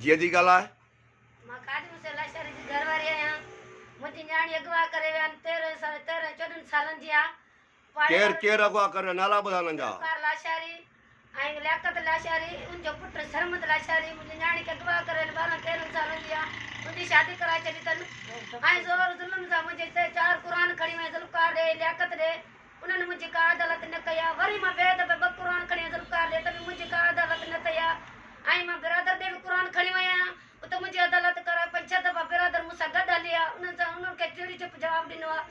जीअं थी ॻाल्हाए। मां काॾी मुसे लाशारी जी घरवारी आहियां। मुंहिंजी न्याणी अगवा करे विया आहिनि 13-14 सालनि जी आहे। केरु अगवा करे नाला ॿुधा हुननि जा? लाशारी ऐं लियाकत लाशारी, उनजो पुटु सरमद लाशारी। मुंहिंजी न्याणी खे अगवा करे 12-13 सालनि जी आहे। मुंहिंजी शादी कराए छॾी अथनि ऐं ज़ोर ज़ुल्म सां मुंहिंजे हिते 4 क़ुर खणी वई। ज़ुल्फ़कार ॾे, लियाकत ॾे, उन्हनि मुंहिंजी का अदालत न कई आहे। वरी मां ॿिए दफ़े 2 क़ुर खणी ज़ुल्फ़कार ॾे त बि मुंहिंजी का अदालत न कई आहे। ऐं मां बिरादर ॾे बि क़ुर खणी वई आहियां, उते मुंहिंजी अदालत कराए 5-6 दफ़ा बिरादर मूंसां गॾु हली आहे। उन्हनि खे चिड़ी चुप जवाबु ॾिनो आहे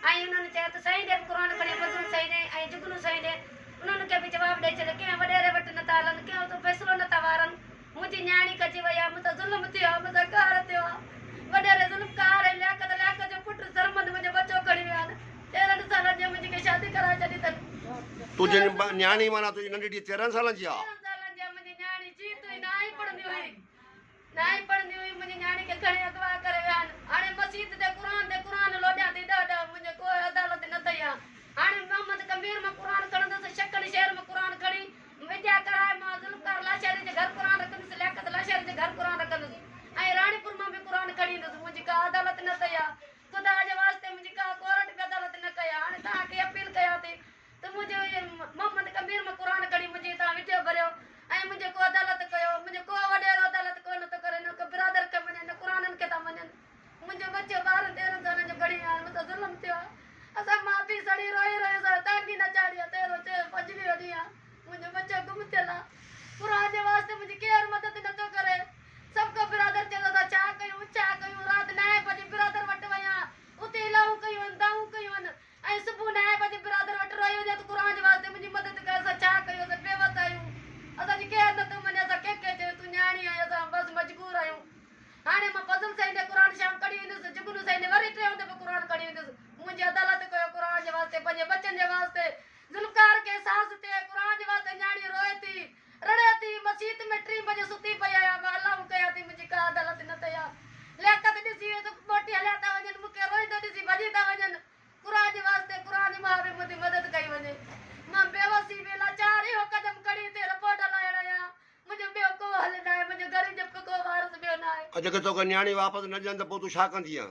ऐं उन्हनि चयो त साईं ॾे बि क़ुर खणी, फज़ल साईं ॾे ऐं जुगनू साईं ॾे, उन्हनि खे बि जवाबु ॾेई छॾियो। कंहिं वॾेरे वटि नथा हलनि, कंहिं तो फ़ैसिलो नथा वारनि। मुंहिंजी न्याणी कची वई आहे, मूंसां ज़ुल्म थियो आहे, मूंसां कार थियो आहे। वॾेरे ज़ुल्मकार ऐं लियाकत जो पुटु सरमद मुंहिंजो बचो खणी विया आहिनि। 13 सालनि जी मुंहिंजी शादी कराए छॾी अथनि। तुंहिंजी न्याणी माना तुंहिंजी नंढी 13 सालनि जी आहे? 13 सालनि जी मुंहिंजी न्याणी जीत हुई, ना ई पढ़ंदी हुई, मुंहिंजी न्याणी खे खणी अगवा करे विया आहिनि। हाणे मस्जिद ते क़ुर लोॾियां थी ॾ मुंहिंजे कोई अदालत न अथई आहे। हाणे मोहम्मद कबीर मां क़ुर खणंदसि, शक्कड़ शहर में क़ुर खणी विद्या कराए। मां ज़ुल्फ़कार लाशारी जे घर क़ुर रखंदसि, लियाकत लाशारी जे घर क़ुर रखंदसि ऐं राणीपुर मां बि क़ुर खणी ईंदसि। मुंहिंजी का अदालत न अथई आहे। ख़ुदा जे वास्ते मुंहिंजी का कोर्ट बि अदालत न कई आहे। हाणे तव्हांखे अपील कयां थी त मुंहिंजो मोहम्मद कबीर मां क़ुर खणी मुंहिंजी तव्हां विडियो भरियो ऐं मुंहिंजे को अदालत कयो। मुंहिंजो को वॾेरो अदालत कोन थो करे, न को बिरादर खे मञे, न क़ुरनि खे था मञनि। मुंहिंजो बच्चो 12-13 सालनि जो घणी आहे, मूंसां ज़ुल्म थियो आहे। असां माउ पीउ सड़ी रोई असां टांगी न चाढ़ी आहे। 13-5 वॾी आहे, मुंहिंजो बच्चो गुम थियल आहे। क़ुर जे वास्ते मुंहिंजी केरु मदद नथो करे। सभु को बिरादर चयो असां छा कयूं छा कयूं। राति 9 बजे बिरादर वटि वई आहियां, उते इलाहूं कयूं आहिनि, दाऊं कयूं आहिनि ऐं सुबुह 9 बजे बिरादर वटि रही वञे त क़ुर जे वास्ते मुंहिंजी मदद करे। असां छा कयूं, असां बेवस आहियूं, असांजी केरु नथो मञे। असां कंहिंखे चयो तूं न्याणी आहीं, असां बसि मजबूर आहियूं। हाणे मां फज़ल साईं ॾे क़ुर शाम खणी वेंदुसि, जुगनू साईं ॾे वरी 3 दफ़े क़ुर खणी वेंदुसि। मुंहिंजी अदालत कयो क़ुर जे वास्ते, पंहिंजे बचनि जे वास्ते। ज़ुल्फ़कार खे एहसास थिए क़ुर जे वास्ते न्याणी रोए थी, रड़े थी। मस्जिद में 3 बजे सुती पई आहियां, मां अलाहूं कयां थी, मुंहिंजी का अदालत न अथई आहे। लियाकत ॾिसी त मोटी हलिया था वञनि, मूंखे रोईंदो ॾिसी भॼी था वञनि। क़ुर जे वास्ते क़ुर जी मां बि मुंहिंजी मदद कई वञे। मां बेवसी में लाचार इहो क़दम खणी हिते रिपोर्ट लाइण आहियां। मुंहिंजो ॿियो को हल न आहे, मुंहिंजो घर जो को वारस ॿियो न आहे। अॼु तोखे न्याणी वापसि न ॾियनि त पोइ तूं छा कंदीअं?